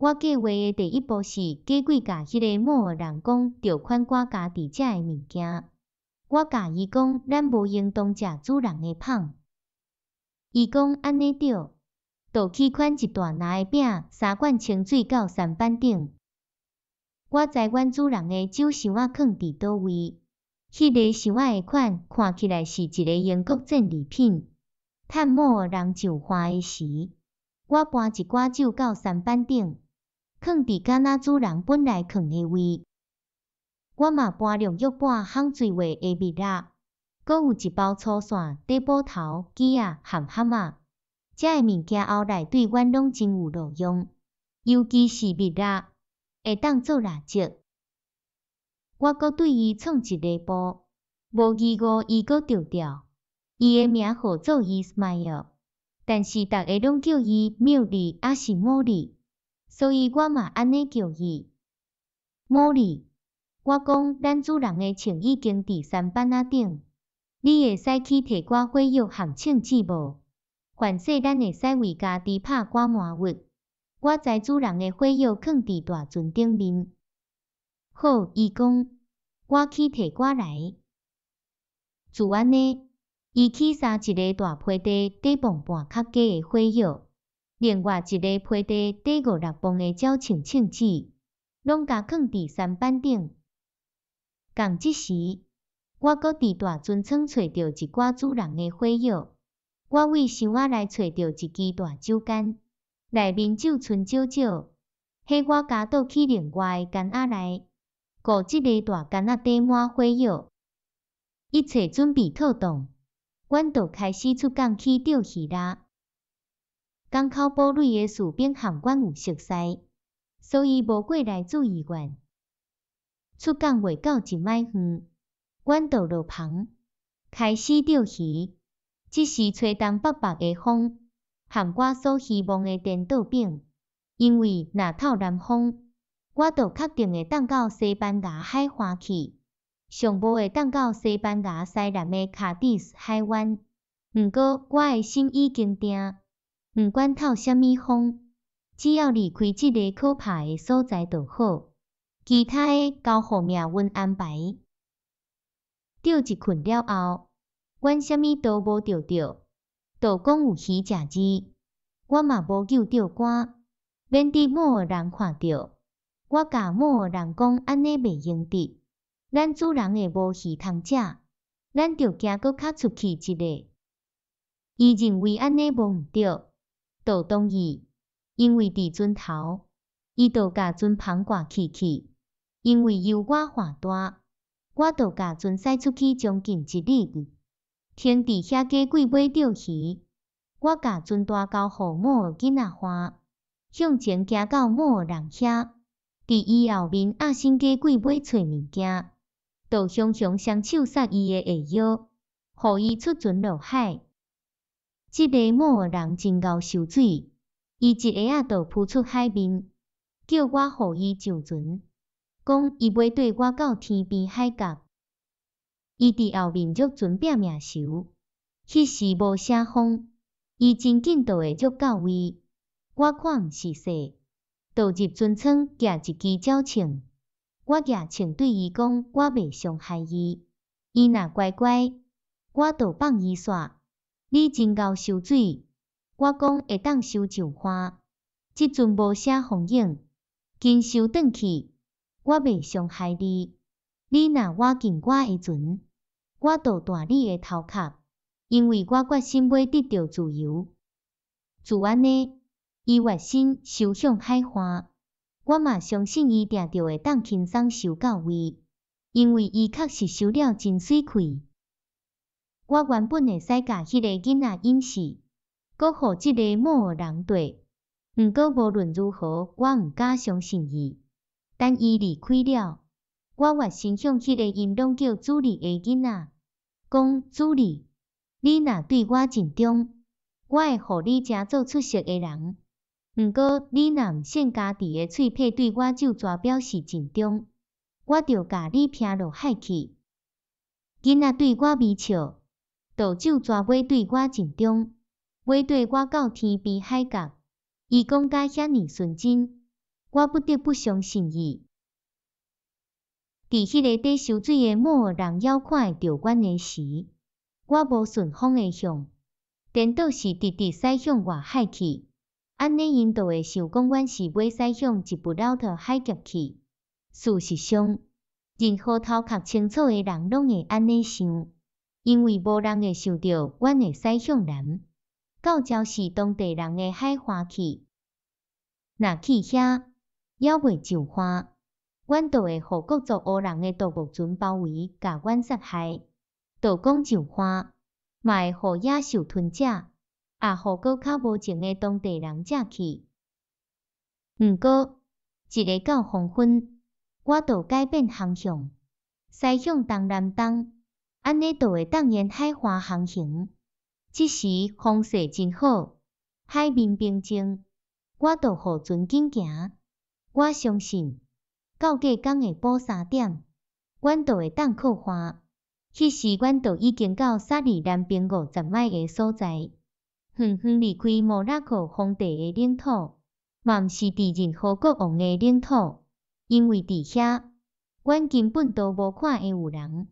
我计划的第一步是假鬼甲迄个某个人讲着款我家己遮的物件。我甲伊讲，咱无用当食主人的芳。伊讲安尼着，就去款一大拿的饼，3罐清水到山板顶。我知阮主人的酒箱仔囥伫倒位，迄个箱仔的款看起来是一个英国战利品。趁某个人上花的时，我搬一寡酒到山板顶，囥伫敢若主人本来囥的位。我嘛搬了约半夯水话的蜜蜡，搁有一包粗线、底布头、鸡仔含蛤仔。遮个物件后来对阮拢真有路用，尤其是蜜蜡，会当做蜡烛。我搁对伊创一个布，无疑误伊搁着调。伊的名号做Ismail，但是逐个拢叫伊妙丽还是茉莉，所以我嘛安尼叫伊。茉莉，我讲咱主人的枪已经伫山板仔顶，你会使去摕我火药含枪子无？凡说咱会使为家己拍寡麻物。我知主人的火药囥伫大船顶面。好，伊讲，我去摕我来。自安尼，伊去杀一个大批地底磅半较低的火药，另外一个批地底5-6磅的鸟枪枪子，拢甲囥伫山板顶。共即时，我搁伫大船舱找着一寡主人的火药。我为箱仔内找着一支大酒矸，内面酒剩少少，迄我加倒去另外的矸仔内，顾即个大矸仔底满火药。一切准备妥当，阮就开始出港去钓鱼啦。港口堡垒的士兵含阮有熟悉，所以无过来注意阮。出港未到1摆远，阮就落棚，开始钓鱼。即时吹东北北的风，含我所希望的颠倒柄，因为若透南风，我就确定会当到西班牙海岸去，上无会当到西班牙西南的卡迪斯海湾。毋过我的心已经定，毋管透啥物风，只要离开即个可怕的所在就好，其他的交互命运安排。钓一困了后，阮啥物都无钓着，就讲有鱼食字，我嘛无救钓竿，免得某个人看着。我甲某个人讲安尼袂用得，咱主人会无鱼通食，咱着行搁较出去一个。伊认为安尼无毋对，就同意，因为伫船头，伊就甲船篷挂起去，因为由我划大，我就甲船驶出去将近1里。停伫遐假鬼尾钓鱼，我甲船大交互某个囡仔花，向前行到某个人遐，伫伊后面压身假鬼尾找物件，就雄雄双手杀伊的下腰，互伊出船落海。即个某个人真够受水，伊一下仔就扑出海面，叫我互伊上船，讲伊要缀我到天边海角。伊伫后面捉船拼命游，迄时无啥风，伊真紧就会捉到位。我看毋是说，就入船舱举一支鸟枪。我举枪对伊讲，我袂伤害伊，伊若乖乖，我就放伊煞。你真够受水，我讲会当收上岸，即阵无啥风影，紧收转去，我袂伤害你。你若挖进我的船，我就断你的头壳，因为我决心要得到自由。自安尼，伊决心游向海岸，我嘛相信伊定着会当轻松游到位，因为伊确实游了真水快。我原本会使甲迄个囡仔隐死，搁互即个某个人缀，毋过无论如何，我毋敢相信伊。等伊离开了，我决心向迄个因拢叫朱莉的囡仔讲：朱莉，你若对我尽忠，我会互你真做出色的人。毋过你若毋限家己的喙皮对我就蛇表示尽忠，我就甲你劈落海去。囡仔对我微笑，就就蛇尾对我尽忠，尾缀我到天边海角。伊讲甲遐尼纯真，我不得不相信伊。伫迄个底受水的某人妖看着阮的时，我无顺风的向，颠倒是直直驶向外海去。安尼因就会想讲阮是要驶向一不了的海劫去。事实上，任何头壳清楚的人拢会安尼想，因为无人会想到阮会驶向南，到礁是当地人的海花去。若去遐，还未上花，阮就会互各族乌人的独木船包围，甲阮杀害。就讲上花，嘛会互野兽吞食，也互搁较无情的当地人食去。毋过，一个到黄昏，我就改变方向，驶向东南东，安尼就会当沿海花航行。即时风势真好，海面平静，我就互船紧行。我相信，到过港的晡3点，阮就会当靠岸。迄时阮就已经到萨里南边50迈的所在，远远离开莫拉克皇帝的领土，嘛毋是伫任何国王的领土，因为伫遐，阮根本都无看会有人。